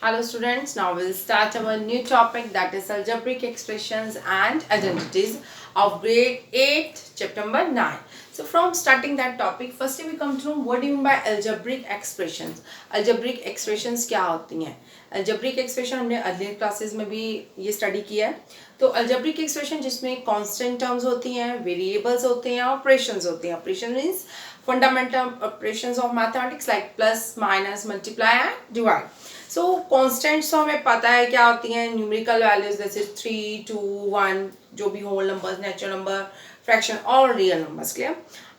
Hello students, now we'll start our new topic, that is algebraic expressions and identities of grade 8 chapter number 9. So from starting that topic, firstly we come to know what do you mean by algebraic expressions. Algebraic expressions क्या होती हैं? Algebraic expression हमने earlier classes में भी ये study किया है. तो algebraic expression जिसमें constant terms होती हैं, variables होते हैं, operations होते हैं. Operation means fundamental operations of mathematics like plus, minus, multiply and divide. So constants तो हमें पता है क्या होती हैं, न्यूमेरिकल वैल्यूज जैसे 3, 2, 1 जो भी whole numbers, natural number, fraction और real numbers. Clear.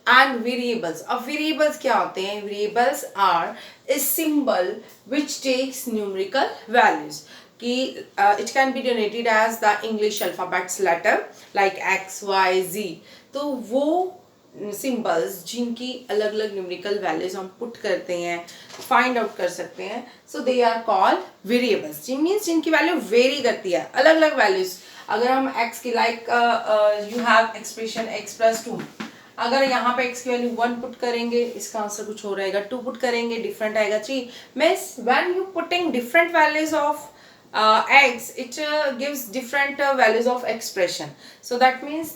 And variables. अब वेरिएबल्स क्या होते हैं? Variables are a symbol which takes numerical values कि it can be donated as the English alphabets letter like X Y Z. तो वो symbols जिनकी अलग अलग न्यूमेरिकल वैल्यूज हम पुट करते हैं, फाइंड आउट कर सकते हैं, so they are called variables. जी मीन्स जिनकी वैल्यू वेरी करती है, अलग अलग वैल्यूज. अगर हम x की like you have expression x plus 2, अगर यहाँ पे x की वैल्यू 1 पुट करेंगे, इसका आंसर कुछ और आएगा. 2 पुट करेंगे, डिफरेंट आएगा 3. Means when you putting different values of x, it gives different values of expression. So that means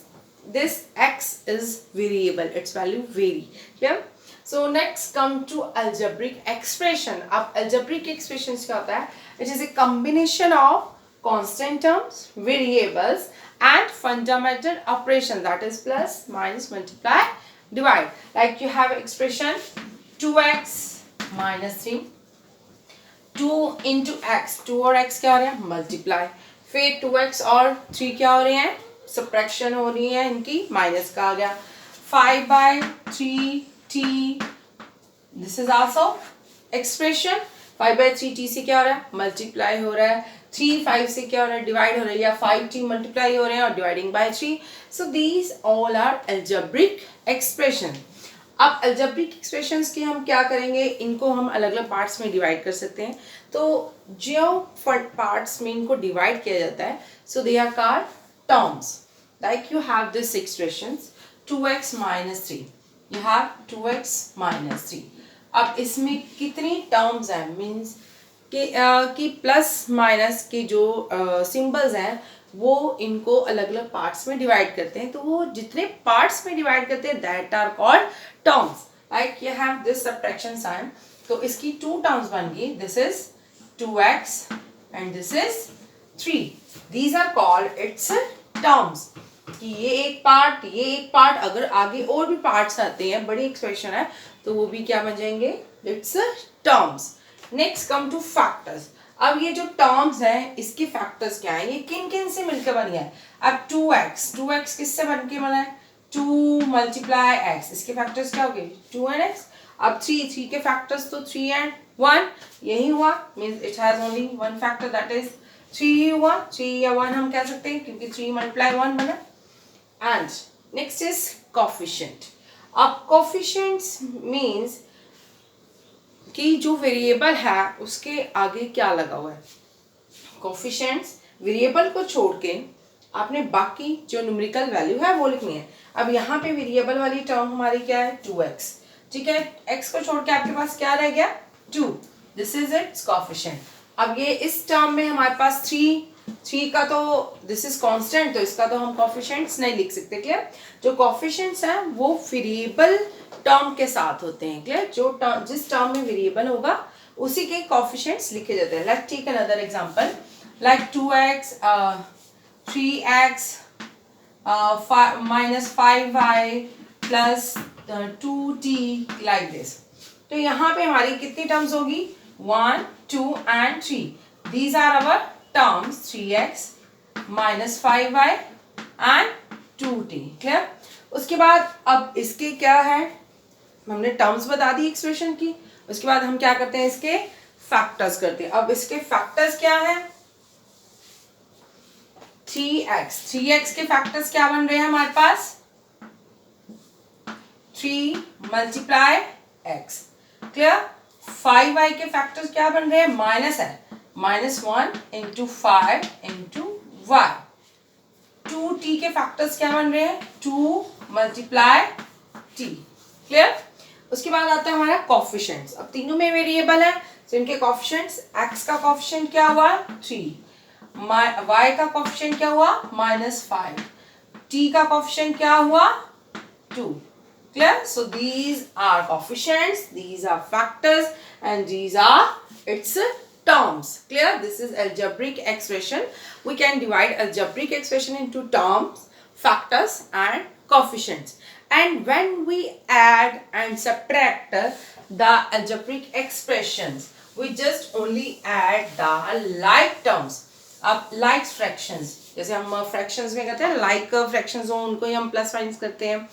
this x is variable, its value vary. Clear? So next come to algebraic expression. अब algebraic expressions क्या होता है? It is a combination of constant terms, variables and fundamental operation, that is plus, minus, multiply, divide. Like you have expression 2x minus 3, 2 into x, 2 और x क्या हो रहा है? Multiply. फिर 2x और 3 क्या हो रहे हैं? सब्ट्रैक्शन हो रही है इनकी, माइनस का आ गया. 5/3t, this is also expression. 5/3t से क्या हो रहा है? मल्टीप्लाई हो रहा है. 3 5 से क्या हो रहा है? डिवाइड हो रहा है. या 5t मल्टीप्लाई हो रहे हैं और dividing by 3. So these all are algebraic expression. अब अलजेब्रिक एक्सप्रेशंस के हम क्या करेंगे, इनको हम अलग अलग पार्ट्स में डिवाइड कर सकते हैं. तो जो पार्ट्स में इनको डिवाइड किया जाता है, so they are called terms. Like you have this expressions 2x minus 3, you have 2x minus 3. अब इसमें कितनी टर्म्स हैं, मीन्स कि प्लस माइनस के जो सिंबल्स हैं वो इनको अलग अलग पार्ट्स में डिवाइड करते हैं. तो वो जितने पार्ट्स में डिवाइड करते हैं that are called terms. Like you have this subtraction sign, तो इसकी 2 टर्म्स बन गई. This is 2x and this is 3. These are called its terms. कि ये एक पार्ट, अगर आगे और भी पार्ट्स आते हैं, बड़ी एक्सप्रेशन है, तो वो भी क्या बन जाएंगे? It's terms. Next come two factors. अब ये जो टर्म्स हैं इसके फैक्टर्स क्या है, ये किन किन से मिलकर बनी है? अब 2x किससे बन के बना है? 2 मल्टीप्लाई x, इसके फैक्टर्स क्या हो गए? 2 and x. अब 3 के फैक्टर्स तो 3 and 1, यही हुआ. Means it has only one factor, that is 3 ही हुआ. 3 या 1 हम कह सकते हैं क्योंकि 3 मल्टीप्लाई 1 बना. And next is coefficient. अब कोफिशिएंट्स मीन्स कि जो वेरिएबल है उसके आगे क्या लगा हुआ है. कोफिशिएंट्स वेरिएबल को छोड़ के आपने बाकी जो न्यूमेरिकल वैल्यू है वो लिखनी है. अब यहाँ पे वेरिएबल वाली टर्म हमारी क्या है? 2x. ठीक है, x को छोड़ के आपके पास क्या रह गया? 2. This is it's coefficient. अब ये इस टर्म में हमारे पास 3 का तो दिस इज कांस्टेंट, तो इसका तो हम कोफिशिएंट्स नहीं लिख सकते. क्लियर. जो कोफिशिएंट्स हैं वो वेरिएबल टर्म के साथ होते हैं. क्लियर. जो जिस टर्म में वेरिएबल होगा उसी के कोफिशिएंट्स लिखे जाते हैं. Let's take another example like 2x, 3x, minus 5y plus 2t like this. तो यहाँ पे हमारी कितनी टर्म्स होगी? 1, 2 and 3. These are our terms 3x minus 5y and 2t. Clear? उसके बाद अब इसके क्या है, हमने टर्म्स बता दी एक्सप्रेशन की. उसके बाद हम क्या करते हैं, इसके फैक्टर्स करते हैं. अब इसके फैक्टर्स क्या है? 3x के फैक्टर्स क्या बन रहे हैं हमारे पास? 3 मल्टीप्लाई x. क्लियर. 5y के फैक्टर्स क्या बन रहे हैं? माइनस है, -1 इंटू 5 इंटू y. 2t के फैक्टर्स क्या बन रहे हैं? 2 मल्टीप्लाई t. क्लियर. उसके बाद आता है हमारा कोफिशिएंट्स. अब तीनों में वेरिएबल है So इनके coefficients, x का coefficient क्या हुआ 3, y का coefficient क्या हुआ -5, t का coefficient क्या हुआ 2. Clear? So these are coefficients, these are factors, and these are its terms. Clear? This is algebraic expression. We can divide algebraic expression into terms, factors, and coefficients. And when we add and subtract the algebraic expressions, we just only add the like terms. अब like fractions, जैसे हम fractions में करते हैं like fractions हो उनको ही हम plus minus करते हैं,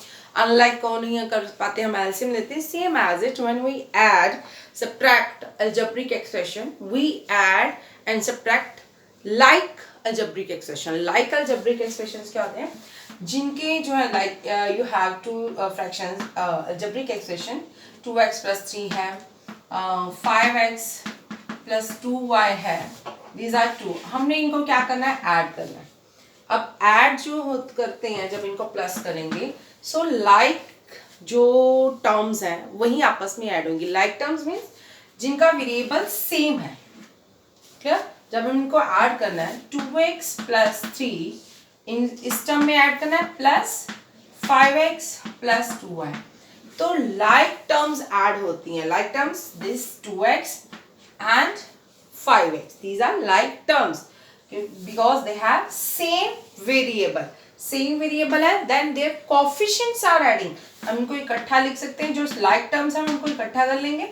unlike को नहीं कर पाते हम LCM लेते हैं. Same as it, when we add subtract algebraic expression, we add and subtract like algebraic expression. Like algebraic expressions क्या होते हैं, जिनके जो है like you have two fractions algebraic expression, 2x plus 3 है, 5x plus 2y है, these are 2. हमने इनको क्या करना है ऐड करना है. अब ऐड जो करते हैं जब इनको प्लस करेंगे, सो लाइक जो टर्म्स हैं वही आपस में ऐड होंगी. लाइक टर्म्स मीन्स जिनका वेरिएबल सेम है. क्लियर? जब हम इनको ऐड करना है 2x plus 3 इस टर्म में ऐड करना है प्लस 5x plus 2y, तो लाइक टर्म्स ऐड होती हैं. Like terms this 2x and 5x, these are like terms because they have same variable. है, then their coefficients are adding. हम इनको इकट्ठा लिख सकते हैं, जो like terms हैं हम उनको इकट्ठा कर लेंगे.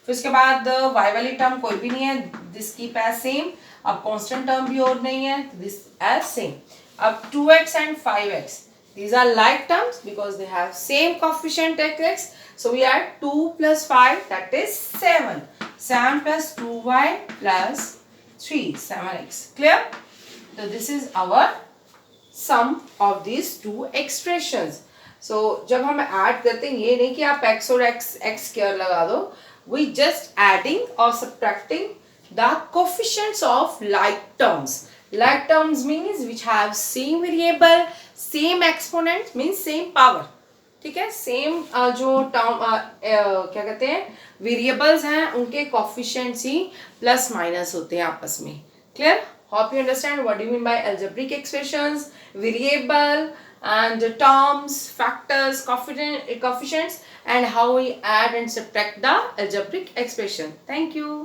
फिर उसके बाद y वाली टर्म कोई भी नहीं है, this keep as same. अब constant टर्म भी और नहीं है, this as same. अब 2x and 5x, these are like terms because they have same coefficient x. So we add 2 plus 5, that is 7. 7 plus 2y plus 3, 7x. Clear? So this is our sum of these two expressions. So जब हम add करते हैं, ये नहीं कि आप x और x square लगा दो. We just adding or subtracting the coefficients of like terms. Like terms means which have same variable, same exponent means same power. ठीक है, सेम जो टर्म क्या कहते हैं वेरिएबल्स हैं उनके कोफिशिएंट्स ही प्लस माइनस होते हैं आपस में. Clear? Hope you understand what do mean by algebraic expressions, variable and terms, factors, coefficients, and how we add and subtract the algebraic expression. Thank you.